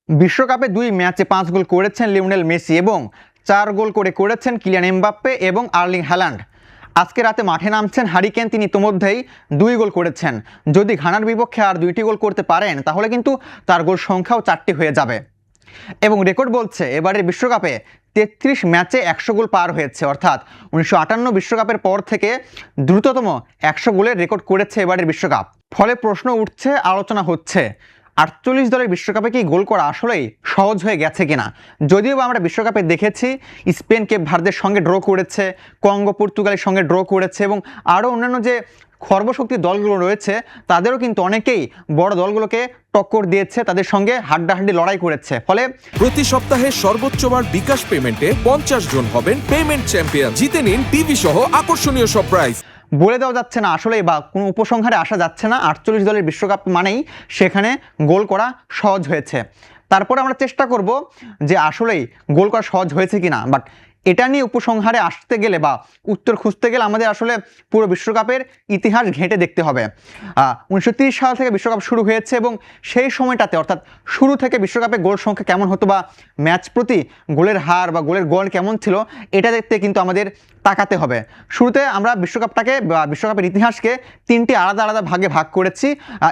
বিশ্বকাপে ২ ম্যাচে ৫ গোল করেছেন লিওনেল মেসি এবং ৪ গোল করেছেন কিলিয়ান এমবাপ্পে এবং আর্লিং হ্যালান্ড। আজকে রাতে মাঠে নামছেন হ্যারি কেন, তিনি ইতিমধ্যেই ২ গোল করেছেন। যদি ঘানার বিপক্ষে আর ২টি গোল করতে পারেন তাহলে কিন্তু তার গোল সংখ্যাও ৪টি হয়ে যাবে এবং রেকর্ড বলছে এবারের বিশ্বকাপে ৩৩ ম্যাচে ১০০ গোল পার হয়েছে, অর্থাৎ ১৯৫৮ বিশ্বকাপের পর থেকে দ্রুততম ১০০ গোলের রেকর্ড করেছে এবারের বিশ্বকাপ। ফলে প্রশ্ন উঠছে, আলোচনা হচ্ছে ৪৮ দলের বিশ্বকাপে কি গোল করা আসলেই সহজ হয়ে গেছে কিনা। যদিও আমরা বিশ্বকাপে দেখেছি স্পেন কেপ ভার্দের সঙ্গে ড্র করেছে, কঙ্গো পর্তুগালের সঙ্গে ড্র করেছে এবং আরও অন্যান্য যে খর্বশক্তির দলগুলো রয়েছে তাদেরও কিন্তু অনেকেই বড় দলগুলোকে টক্কর দিয়েছে, তাদের সঙ্গে হাড্ডাহাড্ডি লড়াই করেছে। ফলে প্রতি সপ্তাহে সর্বোচ্চবার বিকাশ পেমেন্টে ৫০ জন হবেন পেমেন্ট চ্যাম্পিয়ন। জিতে নিন টিভি সহ আকর্ষণীয় সব প্রাইজ। বলে দেওয়া যাচ্ছে না আসলে বা কোনো উপসংহারে আসা যাচ্ছে না ৪৮ দলের বিশ্বকাপ মানেই সেখানে গোল করা সহজ হয়েছে। তারপরে আমরা চেষ্টা করব যে আসলেই গোল করা সহজ হয়েছে কিনা, বাট এটা নিয়ে উপসংহারে আসতে গেলে বা উত্তর খুঁজতে গেলে আমাদের আসলে পুরো বিশ্বকাপের ইতিহাস ঘেঁটে দেখতে হবে। ১৯৩০ সাল থেকে বিশ্বকাপ শুরু হয়েছে এবং সেই সময়টাতে অর্থাৎ শুরু থেকে বিশ্বকাপে গোল সংখ্যা কেমন হতো বা ম্যাচ প্রতি গোলের হার বা গোলের গড় কেমন ছিল এটা দেখতে কিন্তু আমাদের তাকাতে হবে। শুরুতে আমরা বিশ্বকাপটাকে বা বিশ্বকাপের ইতিহাসকে ৩টি আলাদা আলাদা ভাগে ভাগ করেছি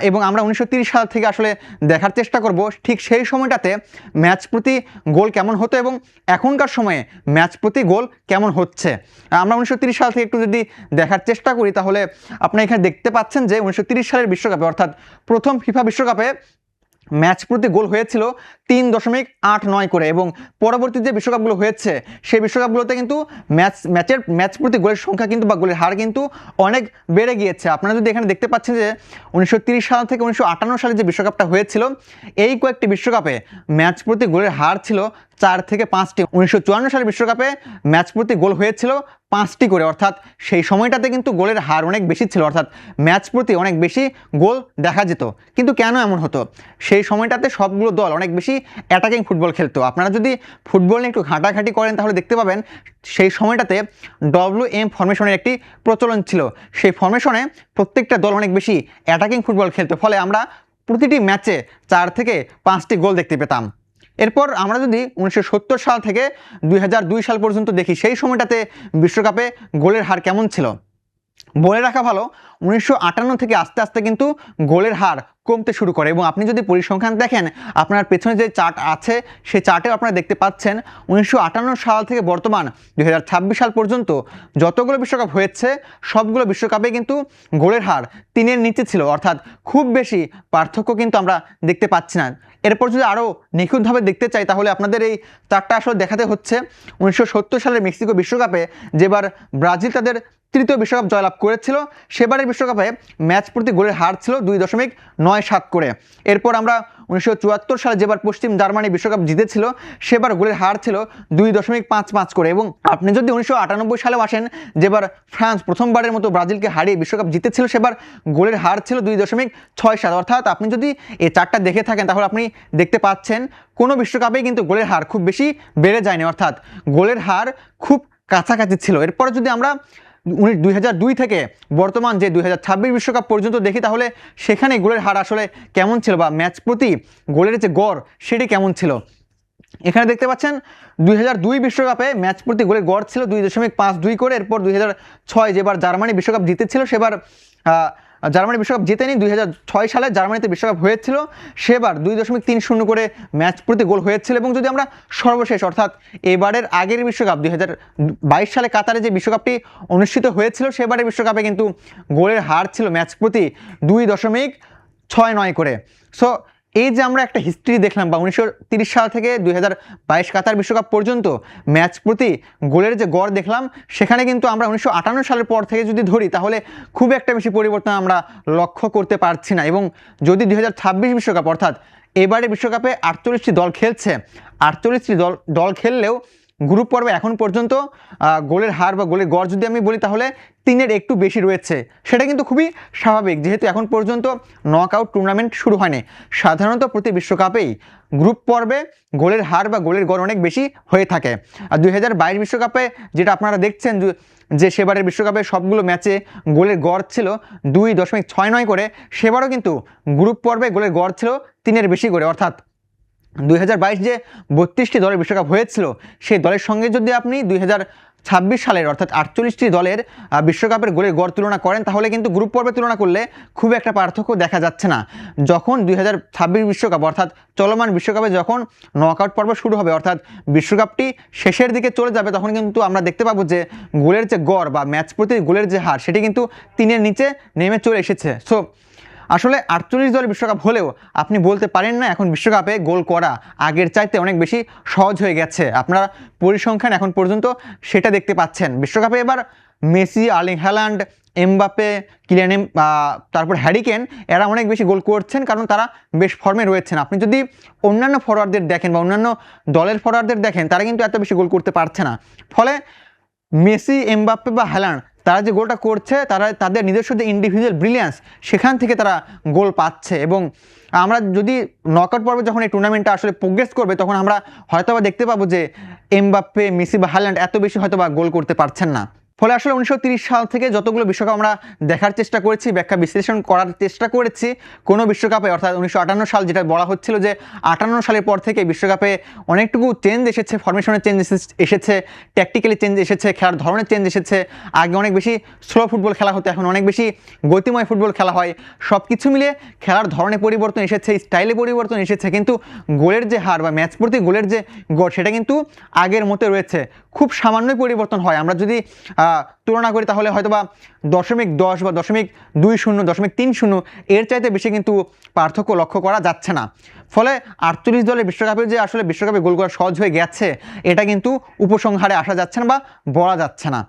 এবং আমরা ১৯৩০ সাল থেকে আসলে দেখার চেষ্টা করব ঠিক সেই সময়টাতে ম্যাচ প্রতি গোল কেমন হতো এবং এখনকার সময়ে ম্যাচ প্রতি গোল কেমন হচ্ছে। আমরা ১৯৩০ সাল থেকে একটু যদি দেখার চেষ্টা করি তাহলে আপনারা এখানে দেখতে পাচ্ছেন যে ১৯৩০ সালের বিশ্বকাপে অর্থাৎ প্রথম ফিফা বিশ্বকাপে ম্যাচ প্রতি গোল হয়েছিল ৩.৮৯ করে এবং পরবর্তী যে বিশ্বকাপগুলো হয়েছে সেই বিশ্বকাপগুলোতে কিন্তু ম্যাচ প্রতি গোলের সংখ্যা কিন্তু বা গোলের হার কিন্তু অনেক বেড়ে গিয়েছে। আপনারা যদি এখানে দেখতে পাচ্ছেন যে ১৯৩০ সাল থেকে ১৯৫৮ সালে যে বিশ্বকাপটা হয়েছিল এই কয়েকটি বিশ্বকাপে ম্যাচ প্রতি গোলের হার ছিল ৪ থেকে ৫টি। ১৯৫৪ সালের বিশ্বকাপে ম্যাচ প্রতি গোল হয়েছিল 5টি করে, অর্থাৎ সেই সময়টাতে কিন্তু গোলের হার অনেক বেশি ছিল, অর্থাৎ ম্যাচ প্রতি অনেক বেশি গোল দেখা যেত। কিন্তু কেন এমন হতো? সেই সময়টাতে সবগুলো দল অনেক বেশি অ্যাটাকিং ফুটবল খেলতো। আপনারা যদি ফুটবল নিয়ে একটু ঘাঁটাঘাঁটি করেন তাহলে দেখতে পাবেন সেই সময়টাতে WM ফরমেশনের একটি প্রচলন ছিল। সেই ফরমেশনে প্রত্যেকটা দল অনেক বেশি অ্যাটাকিং ফুটবল খেলতো, ফলে আমরা প্রতিটি ম্যাচে 4 থেকে 5টি গোল দেখতে পেতাম। এরপর আমরা যদি ১৯৭০ সাল থেকে ২০০২ সাল পর্যন্ত দেখি সেই সময়টাতে বিশ্বকাপে গোলের হার কেমন ছিল। বলে রাখা ভালো ১৯৫৮ থেকে আস্তে আস্তে কিন্তু গোলের হার কমতে শুরু করে এবং আপনি যদি পরিসংখ্যান দেখেন আপনার পেছনে যে চার্ট আছে সেই চার্টেও আপনারা দেখতে পাচ্ছেন ১৯৫৮ সাল থেকে বর্তমান ২০২৬ সাল পর্যন্ত যতগুলো বিশ্বকাপ হয়েছে সবগুলো বিশ্বকাপে কিন্তু গোলের হার ৩-এর নিচে ছিল, অর্থাৎ খুব বেশি পার্থক্য কিন্তু আমরা দেখতে পাচ্ছি না। এরপর যদি আরও নিখুঁতভাবে দেখতে চাই তাহলে আপনাদের এই চার্টটা আসলে দেখাতে হচ্ছে ১৯৭০ সালের মেক্সিকো বিশ্বকাপে যেবার ব্রাজিল তাদের তৃতীয় বিশ্বকাপ জয়লাভ করেছিল সেবারের বিশ্বকাপে ম্যাচ প্রতি গোলের হার ছিল 2.97 করে। এরপর আমরা ১৯৭৪ সালে যেবার পশ্চিম জার্মানি বিশ্বকাপ জিতেছিল সেবার গোলের হার ছিল 2.55 করে এবং আপনি যদি ১৯৯৮ সালেও আসেন যেবার ফ্রান্স প্রথমবারের মতো ব্রাজিলকে হারিয়ে বিশ্বকাপ জিতেছিল সেবার গোলের হার ছিল 2.67, অর্থাৎ আপনি যদি এই চারটা দেখে থাকেন তাহলে আপনি দেখতে পাচ্ছেন কোনো বিশ্বকাপেই কিন্তু গোলের হার খুব বেশি বেড়ে যায়নি, অর্থাৎ গোলের হার খুব কাছাকাছি ছিল। এরপরে যদি আমরা ২০০২ থেকে বর্তমান যে ২০২৬ বিশ্বকাপ পর্যন্ত দেখি তাহলে সেখানে গোলের হার আসলে কেমন ছিল বা ম্যাচ প্রতি গোলের যে গড় সেটি কেমন ছিল। এখানে দেখতে পাচ্ছেন ২০০২ বিশ্বকাপে ম্যাচ প্রতি গোলের গড় ছিল 2.52 করে। এরপর ২০০৬ যেবার জার্মানি বিশ্বকাপ জিতেছিল সেবার জার্মানি বিশ্বকাপ জিতেনি, ২০০৬ সালে জার্মানিতে বিশ্বকাপ হয়েছিল সেবার 2.30 করে ম্যাচ প্রতি গোল হয়েছিল। এবং যদি আমরা সর্বশেষ অর্থাৎ এবারের আগের বিশ্বকাপ ২০২২ সালে কাতারে যে বিশ্বকাপটি অনুষ্ঠিত হয়েছিল সেবারের বিশ্বকাপে কিন্তু গোলের হার ছিল ম্যাচ প্রতি 2.69 করে। সো এই যে আমরা একটা হিস্ট্রি দেখলাম বা ১৯৩০ সাল থেকে ২০২২ কাতার বিশ্বকাপ পর্যন্ত ম্যাচ প্রতি গোলের যে গড় দেখলাম সেখানে কিন্তু আমরা ১৯৫৮ সালের পর থেকে যদি ধরি তাহলে খুব একটা বেশি পরিবর্তন আমরা লক্ষ্য করতে পারছি না। এবং যদি ২০২৬ বিশ্বকাপ অর্থাৎ এবারে বিশ্বকাপে ৪৮টি দল খেলছে, ৪৮টি দল খেললেও গ্রুপ পর্বে এখন পর্যন্ত গোলের হার বা গোলের গড় যদি আমি বলি তাহলে 3-এর একটু বেশি রয়েছে। সেটা কিন্তু খুবই স্বাভাবিক যেহেতু এখন পর্যন্ত নকআউট টুর্নামেন্ট শুরু হয়নি। সাধারণত প্রতি বিশ্বকাপেই গ্রুপ পর্বে গোলের হার বা গোলের গড় অনেক বেশি হয়ে থাকে। আর ২০২২ বিশ্বকাপে যেটা আপনারা দেখছেন যে সেবারের বিশ্বকাপে সবগুলো ম্যাচে গোলের গড় ছিল 2.69 করে, সেবারও কিন্তু গ্রুপ পর্বে গোলের গড় ছিল 3-এর বেশি করে, অর্থাৎ 2022 যে 32টি দলের বিশ্বকাপ হয়েছিল সেই দলের সঙ্গে যদি আপনি 2026 সালের অর্থাৎ 48টি দলের বিশ্বকাপের গোলের গড় তুলনা করেন, তাহলে কিন্তু গ্রুপ পর্বে তুলনা করলে খুব একটা পার্থক্য দেখা যাচ্ছে না। যখন 2026 বিশ্বকাপ অর্থাৎ চলমান বিশ্বকাপে যখন নকআউট পর্ব শুরু হবে, অর্থাৎ বিশ্বকাপটি শেষের দিকে চলে যাবে, তখন কিন্তু আমরা দেখতে পাবো যে গোলের যে গড় বা ম্যাচ প্রতি গোলের যে হার সেটি কিন্তু 3-এর নিচে নেমে চলে এসেছে। সো আসলে 48 দলের বিশ্বকাপ হলেও আপনি বলতে পারেন না এখন বিশ্বকাপে গোল করা আগের চাইতে অনেক বেশি সহজ হয়ে গেছে। আপনারা পরিসংখ্যান এখন পর্যন্ত সেটা দেখতে পাচ্ছেন। বিশ্বকাপে এবার Messi, Erling Haaland, Mbappe, Kylian তারপর হ্যারি কেন এরা অনেক বেশি গোল করছেন, কারণ তারা বেশ ফর্মে রয়েছেন। আপনি যদি অন্যান্য ফরোয়ার্ডদের দেখেন বা অন্যান্য দলের ফরোয়ার্ডদের দেখেন, তারা কিন্তু এত বেশি গোল করতে পারছে না। ফলে মেসি, এমবাপ্পে বা হ্যালান্ড তারা যে গোলটা করছে, তারা তাদের নিজস্ব যে ইন্ডিভিজুয়াল ব্রিলিয়ান্স সেখান থেকে তারা গোল পাচ্ছে। এবং আমরা যদি নকআউট পর্বে যখন এই টুর্নামেন্টটা আসলে প্রোগ্রেস করবে, তখন আমরা হয়তোবা দেখতে পাবো যে এমবাপ্পে, মেসি বা হ্যালান্ড এত বেশি হয়তোবা গোল করতে পারছেন না। ফলে আসলে 1930 সাল থেকে যতগুলো বিশ্বকাপ আমরা দেখার চেষ্টা করেছি, ব্যাখ্যা বিশ্লেষণ করার চেষ্টা করেছি, কোনো বিশ্বকাপে অর্থাৎ 1958 সাল যেটা বলা হচ্ছিল যে 58 সালের পর থেকে বিশ্বকাপে অনেকটুকু চেঞ্জ এসেছে, ফরমেশনের চেঞ্জ এসেছে, ট্যাকটিক্যালি চেঞ্জ এসেছে, খেলার ধরনের চেঞ্জ এসেছে। আগে অনেক বেশি স্লো ফুটবল খেলা হতো, এখন অনেক বেশি গতিময় ফুটবল খেলা হয়। সব কিছু মিলিয়ে খেলার ধরনে পরিবর্তন এসেছে, স্টাইলে পরিবর্তন এসেছে, কিন্তু গোলের যে হার বা ম্যাচ প্রতি গোলের যে গড় সেটা কিন্তু আগের মতো রয়েছে। খুব সামান্যই পরিবর্তন হয়। আমরা যদি তুলনা করি তাহলে হয়তো বা 0.10 বা 0.20, 0.30 এর চাইতে বেশি কিন্তু পার্থক্য লক্ষ্য করা যাচ্ছে না। ফলে 48 দলের বিশ্বকাপে যে আসলে বিশ্বকাপে গোল করা সহজ হয়ে গেছে, এটা কিন্তু উপসংহারে আসা যাচ্ছে না বা বলা যাচ্ছে না।